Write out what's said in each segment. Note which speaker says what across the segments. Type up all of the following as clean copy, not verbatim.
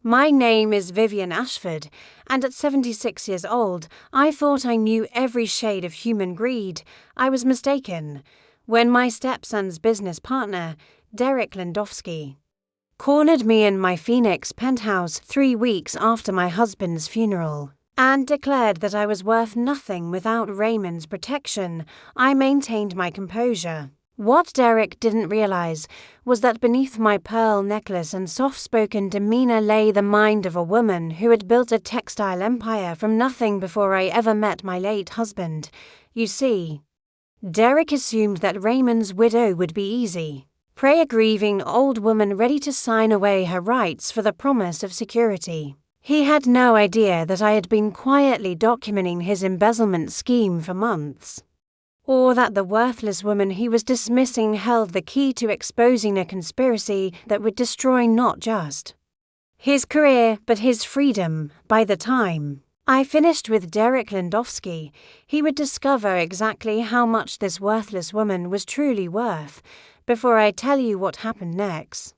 Speaker 1: My name is Vivian Ashford, and at 76 years old, I thought I knew every shade of human greed. I was mistaken when my stepson's business partner, Derek Landowski, cornered me in my Phoenix penthouse 3 weeks after my husband's funeral and declared that I was worth nothing without Raymond's protection. I maintained my composure. What Derek didn't realize was that beneath my pearl necklace and soft-spoken demeanor lay the mind of a woman who had built a textile empire from nothing before I ever met my late husband. You see, Derek assumed that Raymond's widow would be easy. Pray a grieving old woman ready to sign away her rights for the promise of security. He had no idea that I had been quietly documenting his embezzlement scheme for months, or that the worthless woman he was dismissing held the key to exposing a conspiracy that would destroy not just his career but his freedom. By the time I finished with Derek Landowski, he would discover exactly how much this worthless woman was truly worth. Before I tell you what happened next,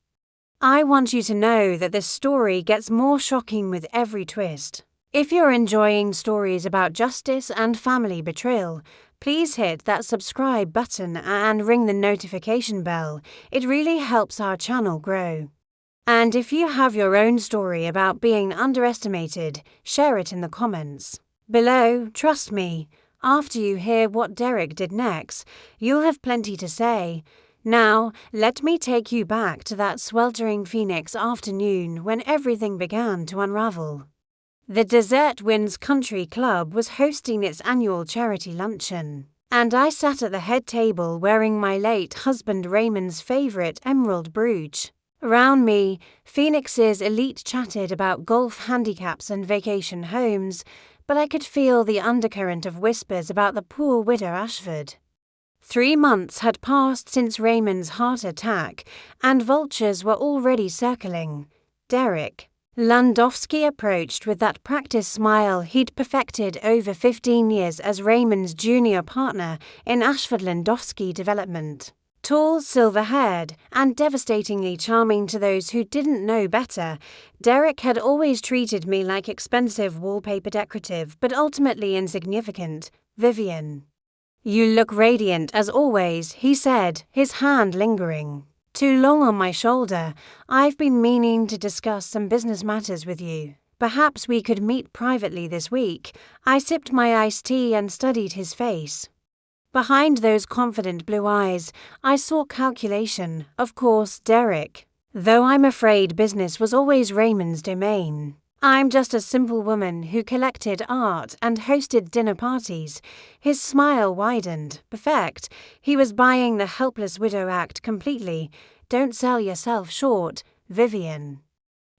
Speaker 1: I want you to know that this story gets more shocking with every twist. If you're enjoying stories about justice and family betrayal, please hit that subscribe button and ring the notification bell. It really helps our channel grow. And if you have your own story about being underestimated, share it in the comments below. Trust me, after you hear what Derek did next, you'll have plenty to say. Now, let me take you back to that sweltering Phoenix afternoon when everything began to unravel. The Desert Winds Country Club was hosting its annual charity luncheon, and I sat at the head table wearing my late husband Raymond's favorite emerald brooch. Around me, Phoenix's elite chatted about golf handicaps and vacation homes, but I could feel the undercurrent of whispers about the poor widow Ashford. 3 months had passed since Raymond's heart attack, and vultures were already circling. Derek Landowski approached with that practice smile he'd perfected over 15 years as Raymond's junior partner in Ashford Landowski Development. Tall, silver-haired, and devastatingly charming to those who didn't know better, Derek had always treated me like expensive wallpaper decorative but ultimately insignificant. Vivian, you look radiant as always, he said, his hand lingering too long on my shoulder. I've been meaning to discuss some business matters with you. Perhaps we could meet privately this week. I sipped my iced tea and studied his face. Behind those confident blue eyes, I saw calculation. Of course, Derek, though I'm afraid business was always Raymond's domain. I'm just a simple woman who collected art and hosted dinner parties. His smile widened. Perfect. He was buying the Helpless Widow act completely. Don't sell yourself short, Vivian.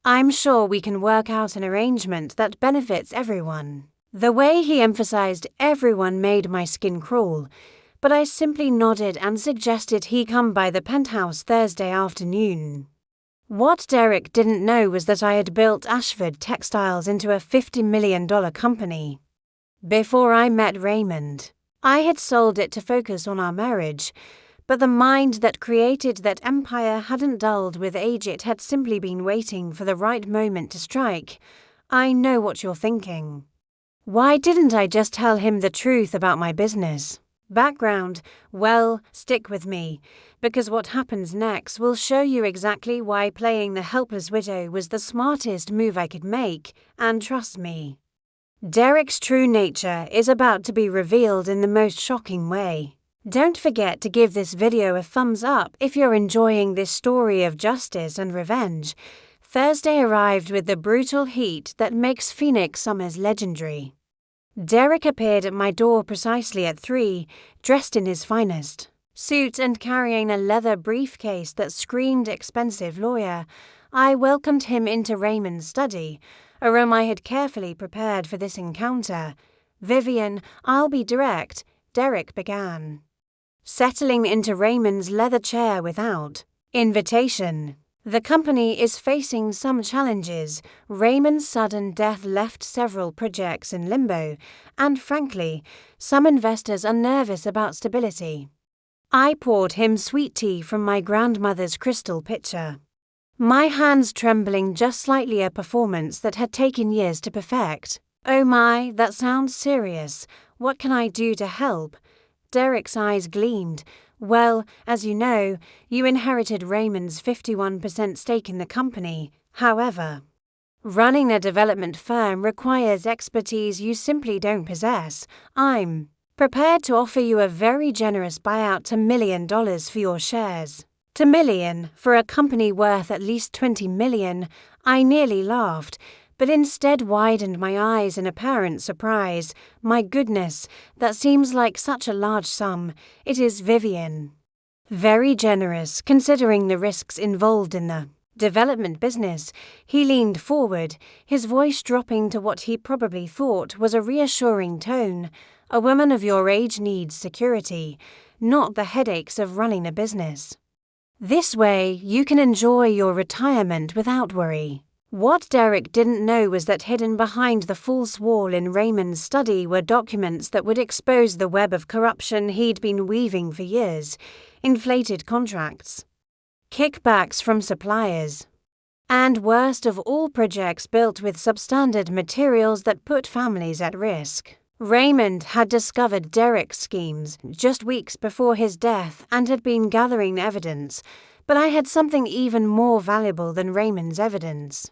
Speaker 1: I'm sure we can work out an arrangement that benefits everyone. The way he emphasized everyone made my skin crawl, but I simply nodded and suggested he come by the Penthouse Thursday afternoon. What Derek didn't know was that I had built Ashford Textiles into a $50 million company. Before I met Raymond, I had sold it to focus on our marriage, but the mind that created that empire hadn't dulled with age. It had simply been waiting for the right moment to strike. I know what you're thinking. Why didn't I just tell him the truth about my business background? Well, stick with me, because what happens next will show you exactly why playing the helpless widow was the smartest move I could make, and trust me, Derek's true nature is about to be revealed in the most shocking way. Don't forget to give this video a thumbs up if you're enjoying this story of justice and revenge. Thursday arrived with the brutal heat that makes Phoenix summers legendary. Derek appeared at my door precisely at 3, dressed in his finest suit and carrying a leather briefcase that screamed expensive lawyer. I welcomed him into Raymond's study, a room I had carefully prepared for this encounter. Vivian, I'll be direct, Derek began, settling into Raymond's leather chair without invitation. The company is facing some challenges. Raymond's sudden death left several projects in limbo, and frankly, some investors are nervous about stability. I poured him sweet tea from my grandmother's crystal pitcher. My hands trembling just slightly, a performance that had taken years to perfect. Oh my, that sounds serious. What can I do to help? Derek's eyes gleamed. Well, as you know, you inherited Raymond's 51% stake in the company. However, running a development firm requires expertise you simply don't possess. I'm prepared to offer you a very generous buyout to $1 million for your shares. To million, for a company worth at least $20 million. I nearly laughed, but instead widened my eyes in apparent surprise. My goodness, that seems like such a large sum. It is, Vivian. Very generous, considering the risks involved in the development business. He leaned forward, his voice dropping to what he probably thought was a reassuring tone. A woman of your age needs security, not the headaches of running a business. This way, you can enjoy your retirement without worry. What Derek didn't know was that hidden behind the false wall in Raymond's study were documents that would expose the web of corruption he'd been weaving for years. Inflated contracts, kickbacks from suppliers, and worst of all, projects built with substandard materials that put families at risk. Raymond had discovered Derek's schemes just weeks before his death and had been gathering evidence, but I had something even more valuable than Raymond's evidence.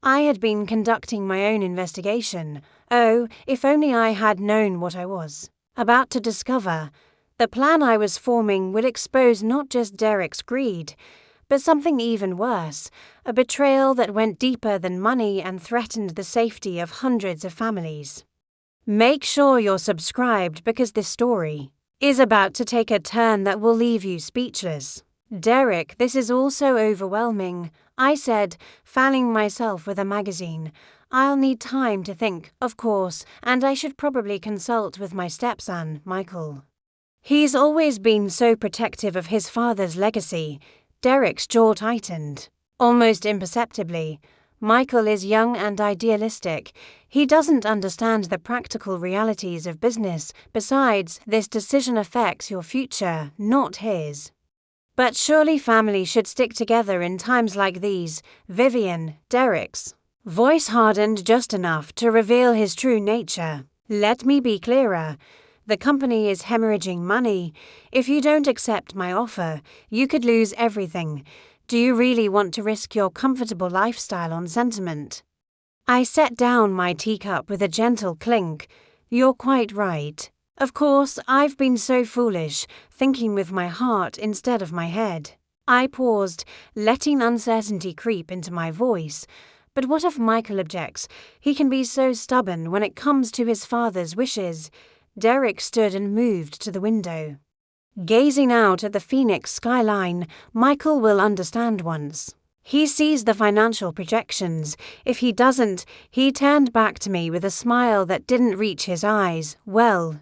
Speaker 1: I had been conducting my own investigation. Oh, if only I had known what I was about to discover. The plan I was forming would expose not just Derek's greed, but something even worse, a betrayal that went deeper than money and threatened the safety of hundreds of families. Make sure you're subscribed because this story is about to take a turn that will leave you speechless. Derek, this is all so overwhelming, I said, fanning myself with a magazine. I'll need time to think, of course, and I should probably consult with my stepson, Michael. He's always been so protective of his father's legacy. Derek's jaw tightened, almost imperceptibly. Michael is young and idealistic. He doesn't understand the practical realities of business. Besides, this decision affects your future, not his. But surely family should stick together in times like these. Vivian, Derek's voice hardened just enough to reveal his true nature. Let me be clearer. The company is hemorrhaging money. If you don't accept my offer, you could lose everything. Do you really want to risk your comfortable lifestyle on sentiment? I set down my teacup with a gentle clink. You're quite right. Of course, I've been so foolish, thinking with my heart instead of my head. I paused, letting uncertainty creep into my voice. But what if Michael objects? He can be so stubborn when it comes to his father's wishes. Derek stood and moved to the window. Gazing out at the Phoenix skyline, Michael will understand once he sees the financial projections. If he doesn't, he turned back to me with a smile that didn't reach his eyes. Well,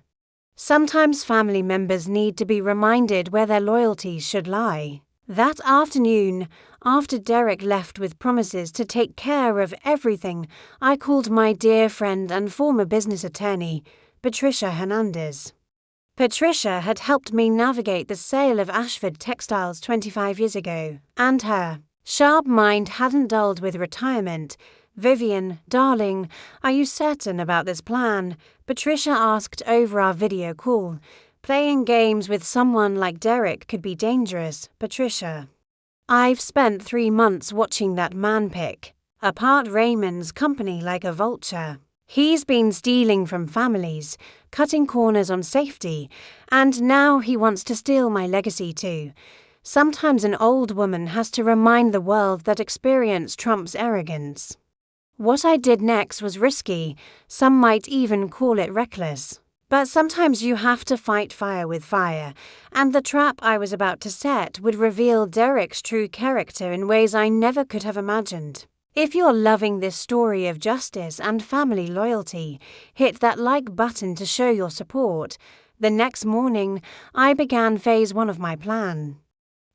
Speaker 1: sometimes family members need to be reminded where their loyalties should lie. That afternoon, after Derek left with promises to take care of everything, I called my dear friend and former business attorney, Patricia Hernandez. Patricia had helped me navigate the sale of Ashford Textiles 25 years ago, and her sharp mind hadn't dulled with retirement. Vivian, darling, are you certain about this plan? Patricia asked over our video call. Playing games with someone like Derek could be dangerous, Patricia. I've spent 3 months watching that man pick apart Raymond's company like a vulture. He's been stealing from families, cutting corners on safety, and now he wants to steal my legacy too. Sometimes an old woman has to remind the world that experience trumps arrogance. What I did next was risky, some might even call it reckless. But sometimes you have to fight fire with fire, and the trap I was about to set would reveal Derek's true character in ways I never could have imagined. If you're loving this story of justice and family loyalty, hit that like button to show your support. The next morning, I began phase 1 of my plan.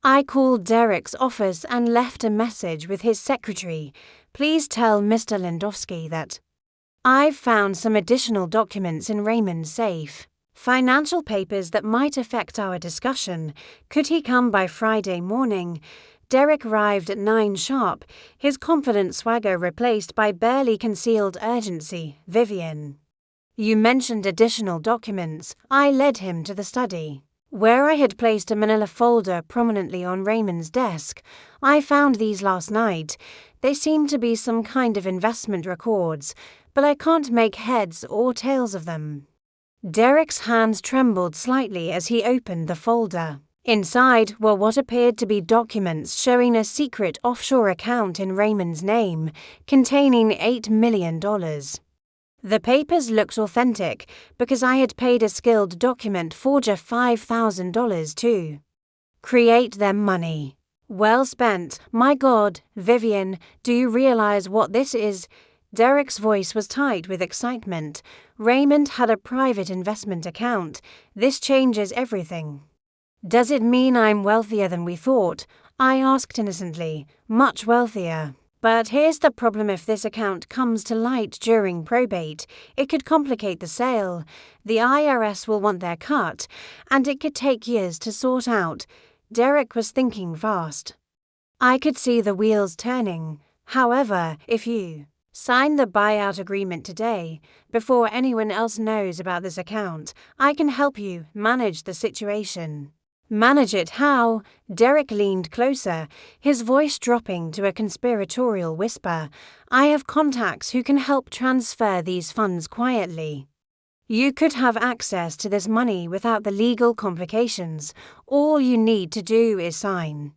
Speaker 1: I called Derek's office and left a message with his secretary. Please tell Mr. Landowski that I've found some additional documents in Raymond's safe. Financial papers that might affect our discussion. Could he come by Friday morning? Derek arrived at 9 sharp, his confident swagger replaced by barely concealed urgency. Vivian. You mentioned additional documents. I led him to the study, where I had placed a manila folder prominently on Raymond's desk. I found these last night. They seem to be some kind of investment records, but I can't make heads or tails of them. Derek's hands trembled slightly as he opened the folder. Inside were what appeared to be documents showing a secret offshore account in Raymond's name, containing $8 million. The papers looked authentic because I had paid a skilled document forger $5,000 to create them money. Well spent. My God, Vivian, do you realize what this is? Derek's voice was tight with excitement. Raymond had a private investment account. This changes everything. Does it mean I'm wealthier than we thought? I asked innocently. Much wealthier. But here's the problem: if this account comes to light during probate, it could complicate the sale. The IRS will want their cut, and it could take years to sort out. Derek was thinking fast. I could see the wheels turning. However, if you sign the buyout agreement today, before anyone else knows about this account, I can help you manage the situation. Manage it how? Derek leaned closer, his voice dropping to a conspiratorial whisper. I have contacts who can help transfer these funds quietly. You could have access to this money without the legal complications. All you need to do is sign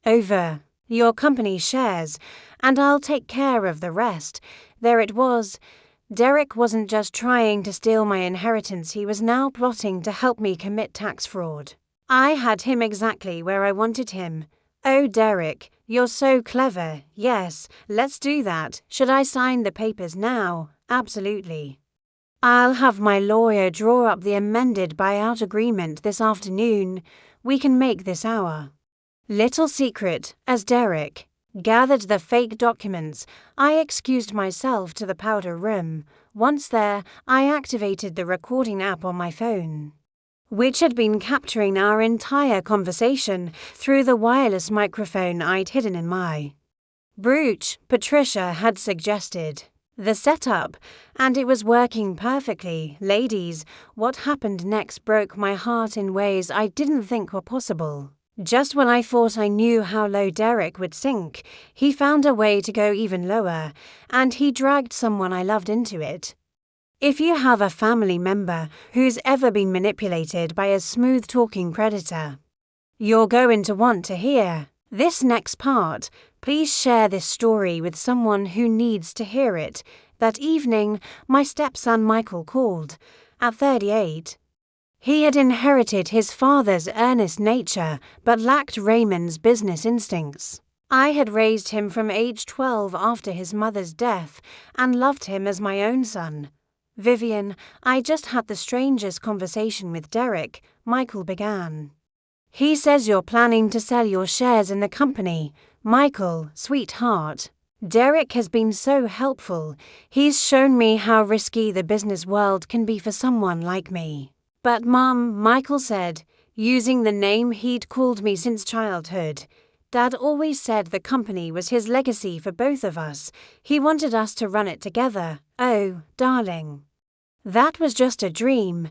Speaker 1: over your company shares, and I'll take care of the rest. There it was. Derek wasn't just trying to steal my inheritance, he was now plotting to help me commit tax fraud. I had him exactly where I wanted him. Oh, Derek, you're so clever. Yes, let's do that. Should I sign the papers now? Absolutely. I'll have my lawyer draw up the amended buyout agreement this afternoon. We can make this our little secret. As Derek gathered the fake documents, I excused myself to the powder room. Once there, I activated the recording app on my phone, which had been capturing our entire conversation through the wireless microphone I'd hidden in my brooch. Patricia had suggested the setup, and it was working perfectly. Ladies, what happened next broke my heart in ways I didn't think were possible. Just when I thought I knew how low Derek would sink, he found a way to go even lower, and he dragged someone I loved into it. If you have a family member who's ever been manipulated by a smooth-talking predator, you're going to want to hear this next part. Please share this story with someone who needs to hear it. That evening, my stepson Michael called. At 38, he had inherited his father's earnest nature but lacked Raymond's business instincts. I had raised him from age 12 after his mother's death and loved him as my own son. Vivian, I just had the strangest conversation with Derek, Michael began. He says you're planning to sell your shares in the company. Michael, sweetheart, Derek has been so helpful. He's shown me how risky the business world can be for someone like me. But Mum, Michael said, using the name he'd called me since childhood. Dad always said the company was his legacy for both of us. He wanted us to run it together. Oh, darling. That was just a dream.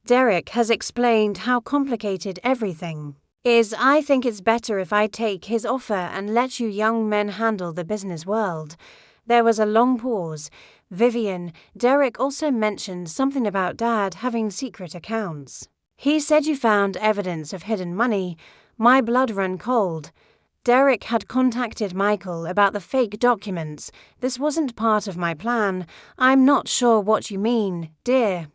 Speaker 1: Derek has explained how complicated everything is. I think it's better if I take his offer and let you young men handle the business world. There was a long pause. Vivian, Derek also mentioned something about Dad having secret accounts. He said you found evidence of hidden money. My blood ran cold. Derek had contacted Michael about the fake documents. This wasn't part of my plan. I'm not sure what you mean, dear.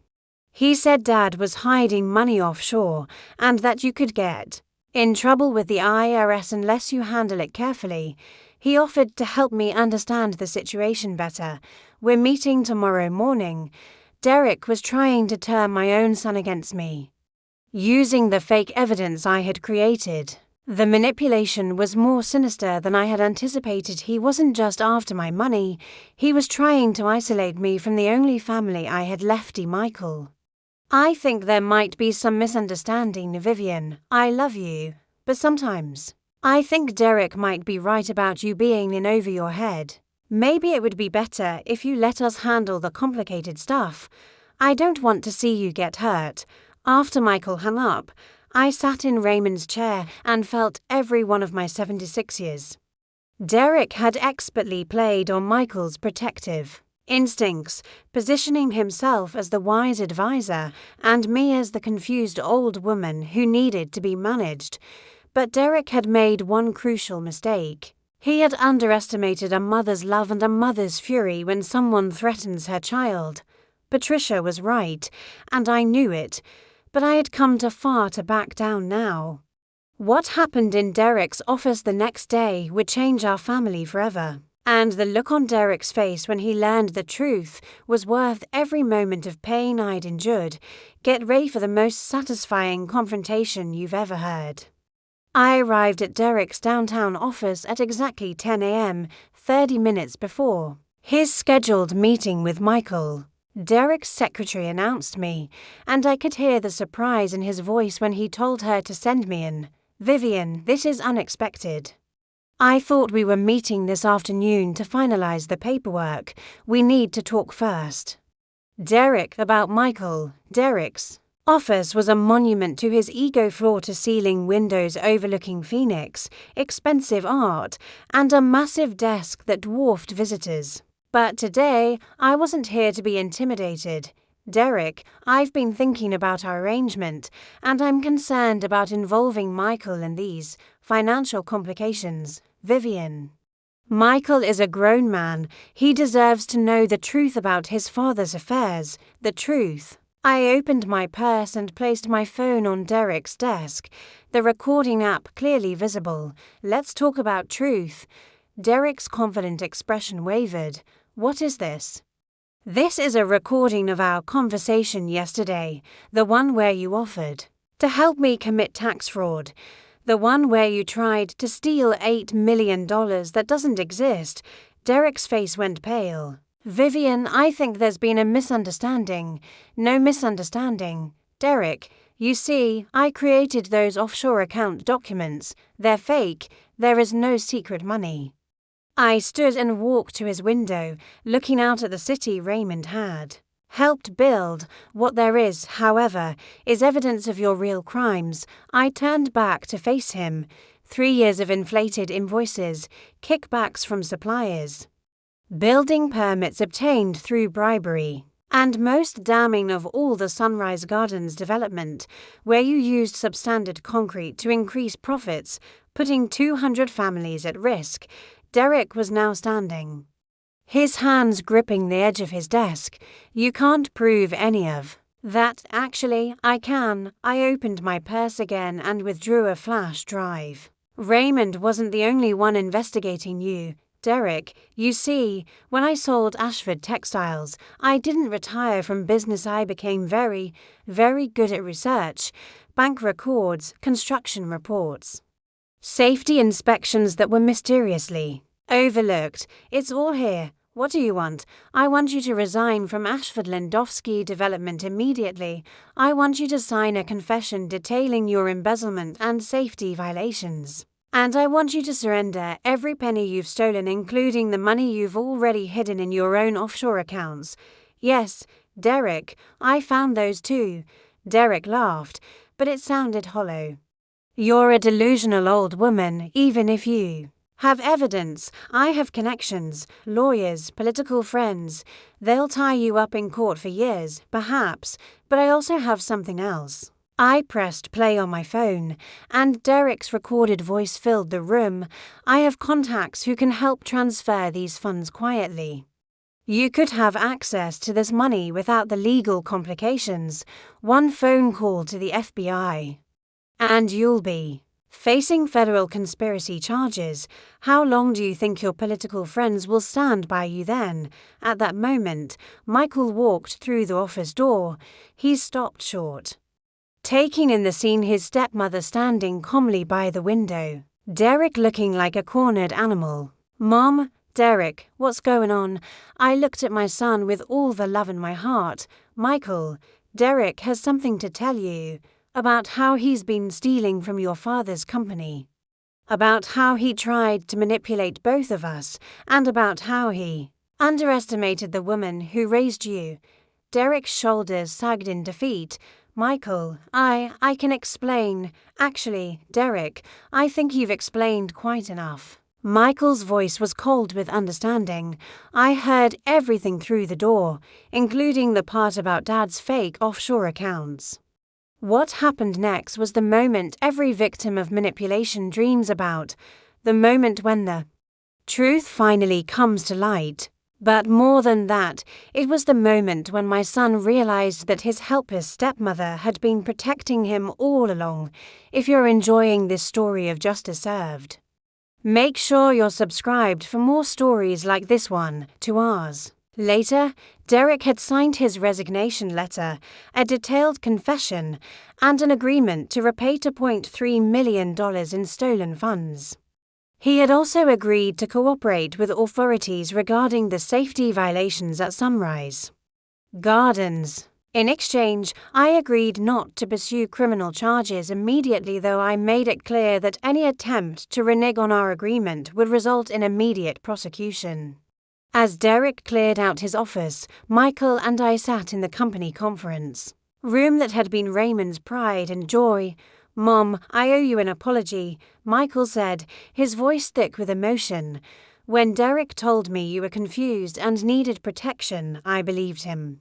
Speaker 1: He said Dad was hiding money offshore and that you could get in trouble with the IRS unless you handle it carefully. He offered to help me understand the situation better. We're meeting tomorrow morning. Derek was trying to turn my own son against me, using the fake evidence I had created. The manipulation was more sinister than I had anticipated. He wasn't just after my money. He was trying to isolate me from the only family I had left, Michael. I think there might be some misunderstanding, Vivian. I love you, but sometimes I think Derek might be right about you being in over your head. Maybe it would be better if you let us handle the complicated stuff. I don't want to see you get hurt. After Michael hung up, I sat in Raymond's chair and felt every one of my 76 years. Derek had expertly played on Michael's protective instincts, positioning himself as the wise advisor and me as the confused old woman who needed to be managed. But Derek had made one crucial mistake. He had underestimated a mother's love and a mother's fury when someone threatens her child. Patricia was right, and I knew it, but I had come too far to back down now. What happened in Derek's office the next day would change our family forever, and the look on Derek's face when he learned the truth was worth every moment of pain I'd endured. Get ready for the most satisfying confrontation you've ever heard. I arrived at Derek's downtown office at exactly 10 a.m., 30 minutes before his scheduled meeting with Michael. Derek's secretary announced me, and I could hear the surprise in his voice when he told her to send me in. "Vivian, this is unexpected. I thought we were meeting this afternoon to finalize the paperwork. We need to talk first." Derek about Michael. Derek's office was a monument to his ego, floor-to-ceiling windows overlooking Phoenix, expensive art, and a massive desk that dwarfed visitors. But today, I wasn't here to be intimidated. "Derek, I've been thinking about our arrangement, and I'm concerned about involving Michael in these financial complications. Vivian. Michael is a grown man. He deserves to know the truth about his father's affairs. The truth." I opened my purse and placed my phone on Derek's desk, the recording app clearly visible. "Let's talk about truth." Derek's confident expression wavered. "What is this?" "This is a recording of our conversation yesterday, the one where you offered to help me commit tax fraud, the one where you tried to steal $8 million that doesn't exist." Derek's face went pale. "Vivian, I think there's been a misunderstanding." "No misunderstanding. Derek, you see, I created those offshore account documents. They're fake. There is no secret money." I stood and walked to his window, looking out at the city Raymond had helped build. "What there is, however, is evidence of your real crimes." I turned back to face him. 3 years of inflated invoices, kickbacks from suppliers, building permits obtained through bribery, and most damning of all, the Sunrise Gardens development, where you used substandard concrete to increase profits, putting 200 families at risk. Derek was now standing, his hands gripping the edge of his desk. "You can't prove any of that." "Actually, I can." I opened my purse again and withdrew a flash drive. "Raymond wasn't the only one investigating you. Derek, you see, when I sold Ashford Textiles, I didn't retire from business. I became very, very good at research, bank records, construction reports, safety inspections that were mysteriously overlooked. It's all here. What do you want?" "I want you to resign from Ashford Landowski Development immediately. I want you to sign a confession detailing your embezzlement and safety violations. And I want you to surrender every penny you've stolen, including the money you've already hidden in your own offshore accounts." "Yes, Derek, I found those too." Derek laughed, but it sounded hollow. "You're a delusional old woman, even if you have evidence. I have connections, lawyers, political friends. They'll tie you up in court for years, perhaps, but I also have something else." I pressed play on my phone, and Derek's recorded voice filled the room. "I have contacts who can help transfer these funds quietly. You could have access to this money without the legal complications. One phone call to the FBI, and you'll be facing federal conspiracy charges. How long do you think your political friends will stand by you then?" At that moment, Michael walked through the office door. He stopped short, taking in the scene, his stepmother standing calmly by the window, Derek looking like a cornered animal. "Mom, Derek, what's going on?" I looked at my son with all the love in my heart. "Michael, Derek has something to tell you about how he's been stealing from your father's company." about how he tried to manipulate both of us, and about how he underestimated the woman who raised you. Derek's shoulders sagged in defeat. Michael, I can explain. Actually, Derek, I think you've explained quite enough. Michael's voice was cold with understanding. I heard everything through the door, including the part about Dad's fake offshore accounts. What happened next was the moment every victim of manipulation dreams about, the moment when the truth finally comes to light. But more than that, it was the moment when my son realized that his helpless stepmother had been protecting him all along. If you're enjoying this story of justice served, make sure you're subscribed for more stories like this one to ours. Later, Derek had signed his resignation letter, a detailed confession, and an agreement to repay $2.3 million in stolen funds. He had also agreed to cooperate with authorities regarding the safety violations at Sunrise Gardens. In exchange, I agreed not to pursue criminal charges immediately, though I made it clear that any attempt to renege on our agreement would result in immediate prosecution. As Derek cleared out his office, Michael and I sat in the company conference room that had been Raymond's pride and joy. "Mom, I owe you an apology," Michael said, his voice thick with emotion. "When Derek told me you were confused and needed protection, I believed him.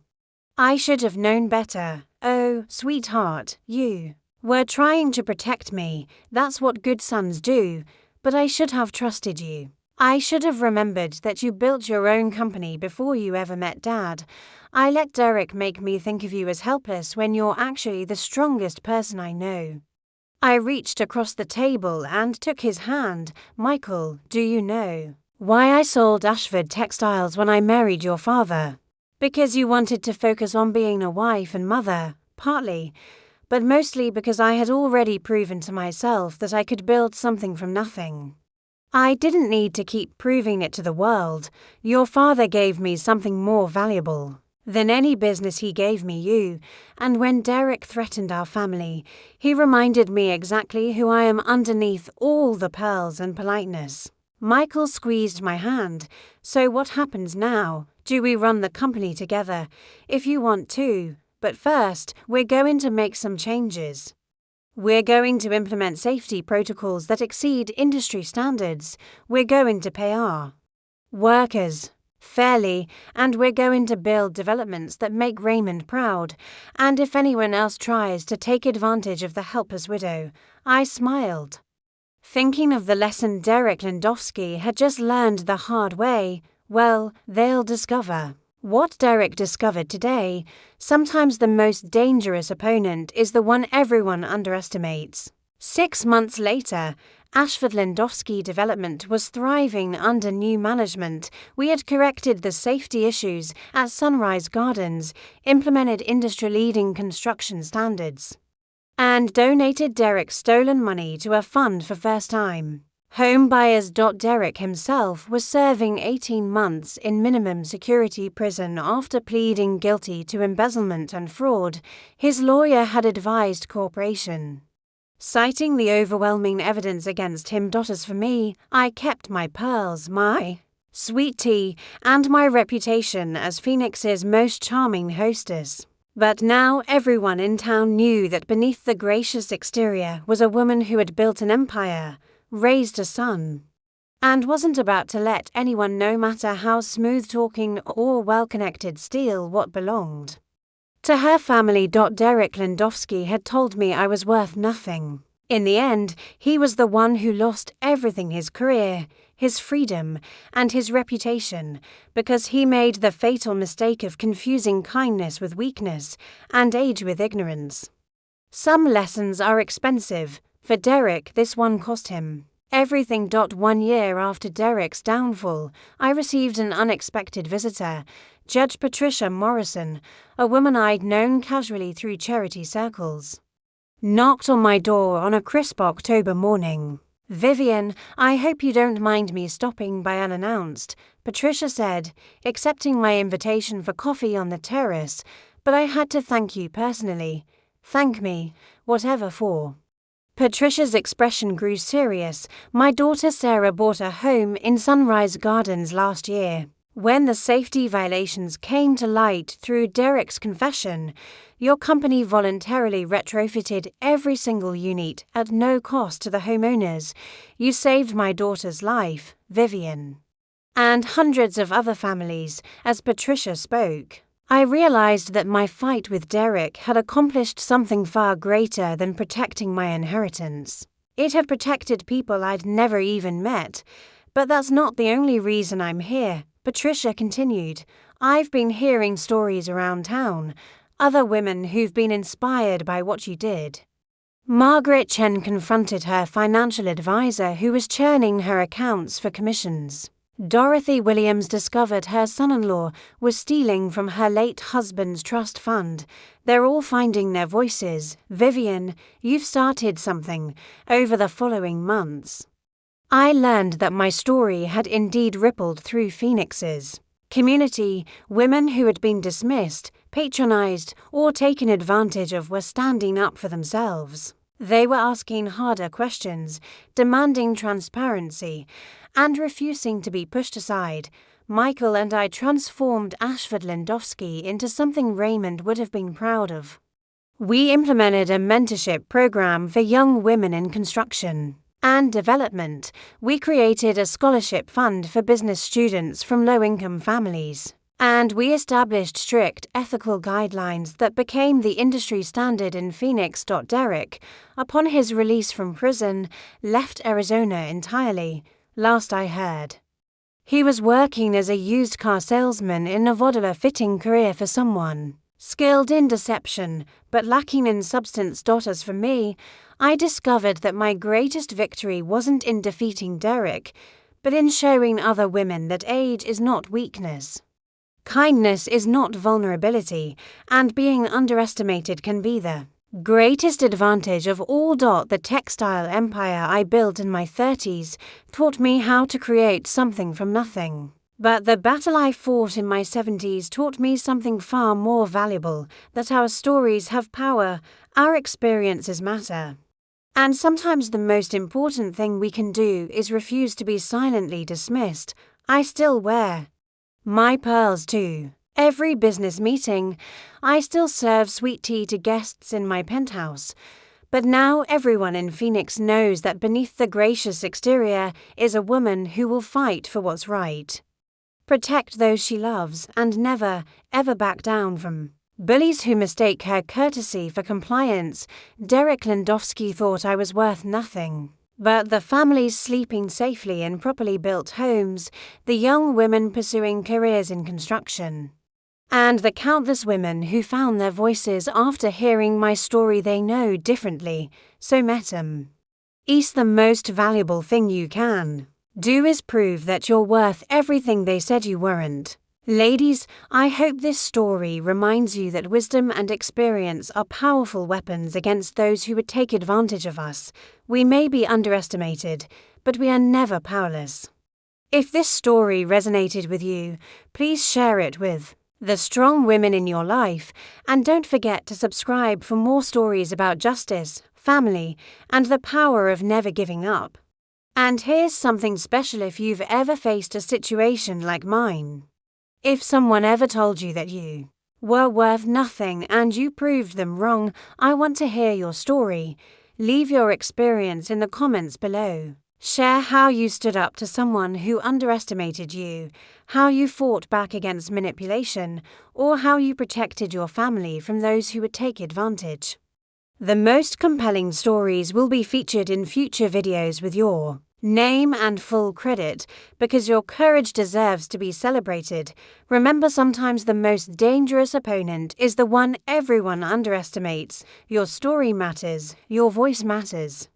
Speaker 1: I should have known better. Oh, sweetheart, you were trying to protect me. That's what good sons do. But I should have trusted you. I should have remembered that you built your own company before you ever met Dad. I let Derek make me think of you as helpless when you're actually the strongest person I know." I reached across the table and took his hand. "Michael, do you know why I sold Ashford Textiles when I married your father? Because you wanted to focus on being a wife and mother, partly, but mostly because I had already proven to myself that I could build something from nothing. I didn't need to keep proving it to the world. Your father gave me something more valuable than any business. He gave me you, and when Derek threatened our family, he reminded me exactly who I am underneath all the pearls and politeness." Michael squeezed my hand. "So what happens now? Do we run the company together? If you want to, but first, we're going to make some changes. We're going to implement safety protocols that exceed industry standards. We're going to pay our workers fairly, and we're going to build developments that make Raymond proud. And if anyone else tries to take advantage of the helpless widow," I smiled, thinking of the lesson Derek Landowski had just learned the hard way. Well, they'll discover what Derek discovered today. Sometimes the most dangerous opponent is the one everyone underestimates. 6 months later, Ashford Landowski Development was thriving under new management. We had corrected the safety issues at Sunrise Gardens, implemented industry-leading construction standards, and donated Derek's stolen money to a fund for first time home buyers. Derek himself was serving 18 months in minimum security prison after pleading guilty to embezzlement and fraud. His lawyer had advised cooperation, citing the overwhelming evidence against him. As for me, I kept my pearls, my sweet tea, and my reputation as Phoenix's most charming hostess. But now everyone in town knew that beneath the gracious exterior was a woman who had built an empire, raised a son, and wasn't about to let anyone, no matter how smooth-talking or well-connected, steal what belonged to her family. Derek Landowski had told me I was worth nothing. In the end, he was the one who lost everything: his career, his freedom, and his reputation, because he made the fatal mistake of confusing kindness with weakness and age with ignorance. Some lessons are expensive. For Derek, this one cost him everything. 1 year after Derek's downfall, I received an unexpected visitor, Judge Patricia Morrison, a woman I'd known casually through charity circles, knocked on my door on a crisp October morning. "Vivian, I hope you don't mind me stopping by unannounced," Patricia said, accepting my invitation for coffee on the terrace, "but I had to thank you personally." "Thank me, whatever for." Patricia's expression grew serious. My daughter Sarah bought a home in Sunrise Gardens last year. When the safety violations came to light through Derek's confession, your company voluntarily retrofitted every single unit at no cost to the homeowners. You saved my daughter's life, Vivian, and hundreds of other families, as Patricia spoke. I realized that my fight with Derek had accomplished something far greater than protecting my inheritance. It had protected people I'd never even met. But that's not the only reason I'm here, Patricia continued. I've been hearing stories around town, other women who've been inspired by what you did. Margaret Chen confronted her financial advisor who was churning her accounts for commissions. Dorothy Williams discovered her son-in-law was stealing from her late husband's trust fund. They're all finding their voices. Vivian, you've started something over the following months. I learned that my story had indeed rippled through Phoenix's community. Women who had been dismissed, patronized, or taken advantage of were standing up for themselves. They were asking harder questions, demanding transparency, and refusing to be pushed aside. Michael and I transformed Ashford Landowski into something Raymond would have been proud of. We implemented a mentorship program for young women in construction and development. We created a scholarship fund for business students from low-income families. And we established strict ethical guidelines that became the industry standard in Phoenix. Derek, upon his release from prison, left Arizona entirely, last I heard. He was working as a used car salesman in a vaudeville fitting career for someone skilled in deception, but lacking in substance. As for me, I discovered that my greatest victory wasn't in defeating Derek, but in showing other women that age is not weakness. Kindness is not vulnerability, and being underestimated can be the greatest advantage of all. The textile empire I built in my 30s taught me how to create something from nothing. But the battle I fought in my 70s taught me something far more valuable, that our stories have power, our experiences matter. And sometimes the most important thing we can do is refuse to be silently dismissed. I still wear my pearls too. Every business meeting, I still serve sweet tea to guests in my penthouse. But now everyone in Phoenix knows that beneath the gracious exterior is a woman who will fight for what's right, protect those she loves, and never, ever back down from bullies who mistake her courtesy for compliance. Derek Landowski thought I was worth nothing. But the families sleeping safely in properly built homes, the young women pursuing careers in construction, and the countless women who found their voices after hearing my story, they know differently, so met 'em. It's the most valuable thing you can do is prove that you're worth everything they said you weren't. Ladies, I hope this story reminds you that wisdom and experience are powerful weapons against those who would take advantage of us. We may be underestimated, but we are never powerless. If this story resonated with you, please share it with the strong women in your life, and don't forget to subscribe for more stories about justice, family, and the power of never giving up. And here's something special: if you've ever faced a situation like mine, if someone ever told you that you were worth nothing and you proved them wrong, I want to hear your story. Leave your experience in the comments below. Share how you stood up to someone who underestimated you, how you fought back against manipulation, or how you protected your family from those who would take advantage. The most compelling stories will be featured in future videos with your name and full credit, because your courage deserves to be celebrated. Remember, sometimes the most dangerous opponent is the one everyone underestimates. Your story matters, your voice matters,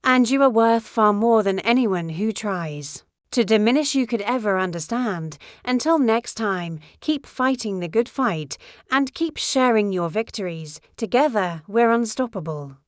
Speaker 1: and you are worth far more than anyone who tries to diminish you could ever understand. Until next time, keep fighting the good fight and keep sharing your victories. Together, we're unstoppable.